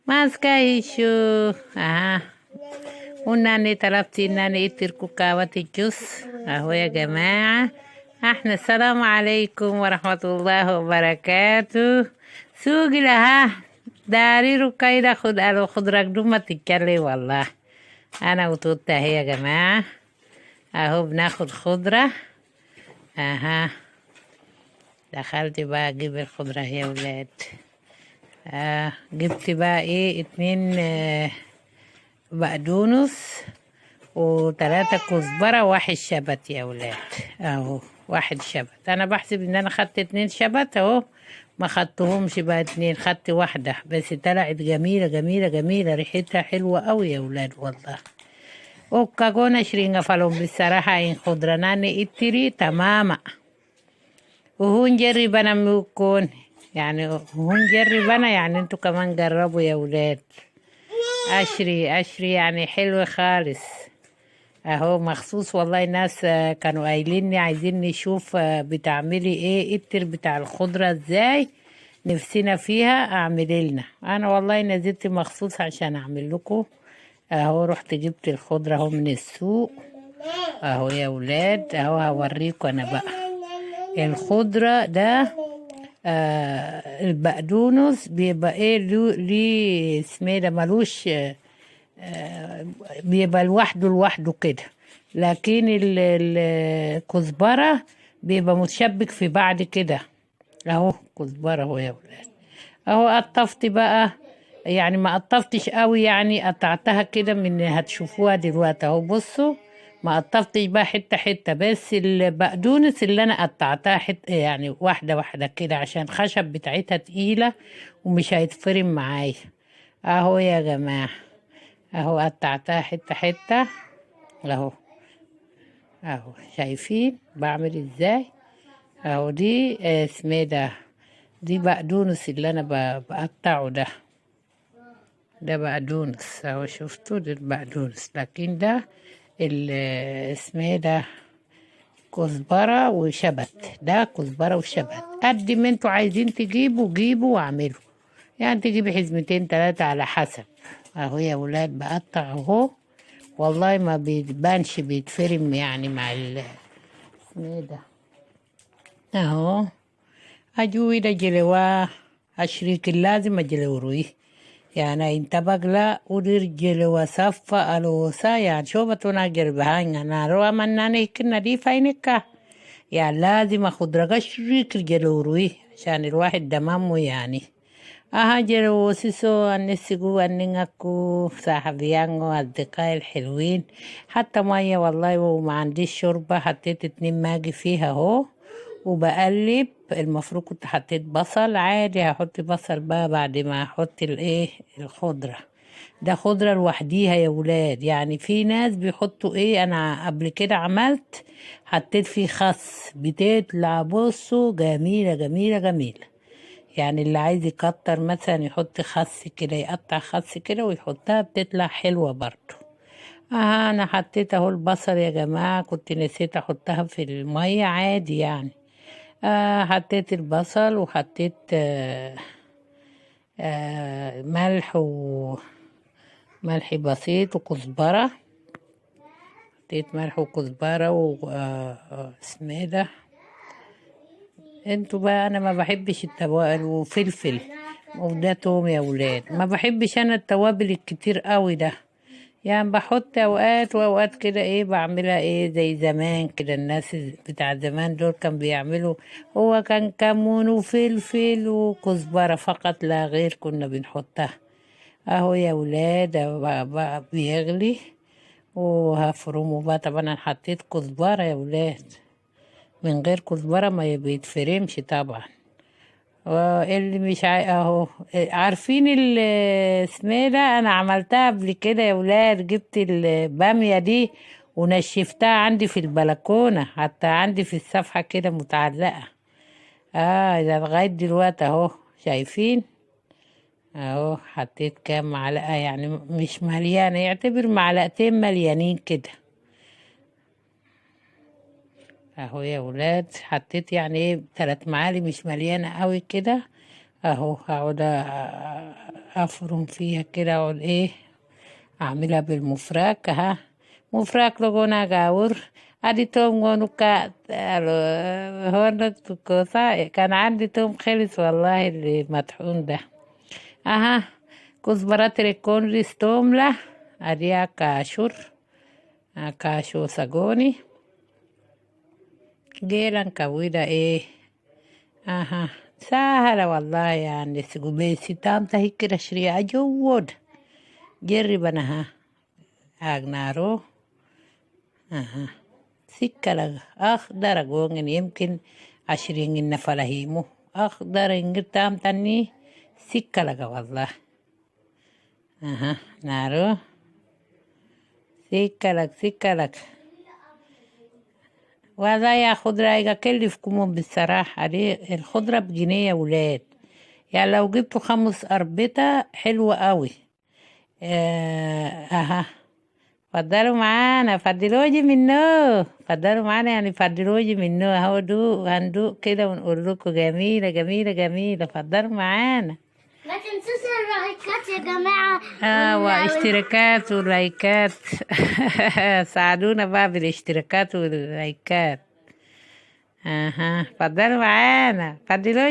Maskaichu. Aha. وناني طلبتي انني اتركوا قهوة الجوس اهو يا جماعة. احنا السلام عليكم ورحمة الله وبركاته. سوقي لها داري ركايدة خد الو خد رقدومة تتكلي والله. انا وتوتا هي يا جماعة اهو بناخد خضرة. اها دخلت بقى اجيب الخضرة يا ولاد. جبت بقى ايه 2 بقدونس و3 كزبرة و1 شبت يا ولاد. اهو 1 شبت. انا بحسب ان انا خدت 2 شبت اهو، ما خدتهمش بقى 2، خدت 1 بس طلعت جميلة جميلة جميلة، ريحتها حلوة قوي يا ولاد والله. وكاكونا شرينغا فالون بصراحة ان خضراناني اتري تماما. وهون جربنا ميكون يعني هون جربنا يعني انتوا كمان جربوا يا ولاد. اشري يعني حلو خالص اهو مخصوص والله. ناس كانوا قايليني عايزين نشوف بتعملي ايه التر بتاع الخضرة ازاي، نفسنا فيها اعمل لنا. انا والله نزلت مخصوص عشان اعمل لكم اهو. رحت جبت الخضرة اهو من السوق اهو يا ولاد. اهو هوريكم انا بقى الخضرة ده. البقدونس بيبقى ايه ليه اسمه ده ملوش بيبقى لوحده كده، لكن الكزبرة بيبقى متشبك في بعض كده اهو. كزبرة اهو يا ولاد. اهو قطفت بقى يعني ما قطفتش قوي يعني قطعتها كده من هتشوفوها دلوقتي اهو. بصوا ما قطفتش بقى حتة حتة، بس البقدونس اللي انا قطعتها حتة يعني واحدة واحدة كده عشان الخشب بتاعتها تقيلة ومش هيتفرم معايا اهو يا جماعة. اهو قطعتها حتة حتة اهو. اهو شايفين بعمل ازاي اهو. دي اسمه ده دي بقدونس اللي انا بقطعه ده بقدونس اهو. شفتوا ده البقدونس، لكن ده اسمه ده كزبرة وشبت. ده كزبرة وشبت قد ما انتوا عايزين تجيبوا جيبوا واعملوا، يعني تجيبي حزمتين 3 على حسب. اهو يا ولاد بقطع اهو والله ما بيبانش بيتفرم يعني مع اسمه ده اهو. اجوي ده جلوا اشريك لازم اجلوروي يعني انت بقلا ودير جلوا صفا الوسا يعني شو بتونا جربهانا ناروا مناني كنا دي فاينكا يعني لازم اخد رقا شريك جلوروي عشان الواحد دمامه يعني. جلو سيسو النسيقو النينكو صاحبيانو أصدقائي الحلوين. حتى مية والله وما عنديش شوربة، حطيت 2 ماجي فيها اهو وبقلب. المفروض كنت حطيت بصل عادي، هحط بصل بقى بعد ما احط الايه الخضرة. ده خضرة لوحديها يا ولاد. يعني في ناس بيحطوا ايه، انا قبل كده عملت حطيت فيه خس بتطلع بصوا جميلة جميلة جميلة. يعني اللي عايز يكتر مثلا يحط خس كده، يقطع خس كده ويحطها بتطلع حلوة برضو. انا حطيت اهو البصل يا جماعة، كنت نسيت احطها في المية عادي يعني. حطيت البصل وحطيت ملح ملح بسيط وكزبرة. حطيت ملح وكزبرة و اسمه ده انتوا بقى. انا ما بحبش التوابل وفلفل وده توم يا ولاد. ما بحبش انا التوابل الكتير قوي ده، يعني بحط اوقات واوقات كده ايه بعملها ايه زي زمان كده. الناس بتاع زمان دول كان بيعملوا هو كان كمون وفلفل وكزبرة فقط لا غير كنا بنحطها اهو يا ولاد. بقى بيغلي وهفرمه بقى. طبعا انا حطيت كزبرة يا ولاد، من غير كزبرة ما بيتفرمش طبعا. اللي مش اهو عارفين اسمه ده انا عملتها قبل كده يا ولاد. جبت البامية دي ونشفتها عندي في البلكونة، حتى عندي في الصفحة كده متعلقة. ده لغاية دلوقتي اهو شايفين اهو. حطيت كام معلقة يعني مش مليانة، يعتبر معلقتين مليانين كده اهو يا ولاد. حطيت يعني ايه 3 معالق مش مليانة قوي كده اهو. هقعد افرم فيها كده اقول ايه، اعملها بالمفراك. ها مفراك لغونا غاور ادي توم غونو كا هون كوسا كان عندي توم خلص والله اللي مطحون ده. اها كزبرة تريكون ريستوم لا اديها كاشور كاشو ساغوني جيلا كويدا ايه. اها سهلة والله يعني سيقوبيسي تام تهي كده شريعة جود جرب انا ها اغنارو. اها سكة أخضر أقول يمكن 20 نفلهيمو أخضر إنجر تام تاني سكة لغا والله. أها نارو سكة لك وهذا يا خضرة يكلفكم بالصراحة دي الخضرة بجنيه يا ولاد، يعني لو جبتوا 5 أربطة حلوة قوي. أها فضلوا معانا فضلوجي منه فضلوا معانا يعني فضلوجي منه هو دوق هندوق كده ونقول لكم جميلة جميلة جميلة. فضلوا معانا ما تنسوش اللايكات يا جماعة واشتراكات ولايكات ساعدونا بقى بالاشتراكات واللايكات. اها فضلوا معانا فضلوا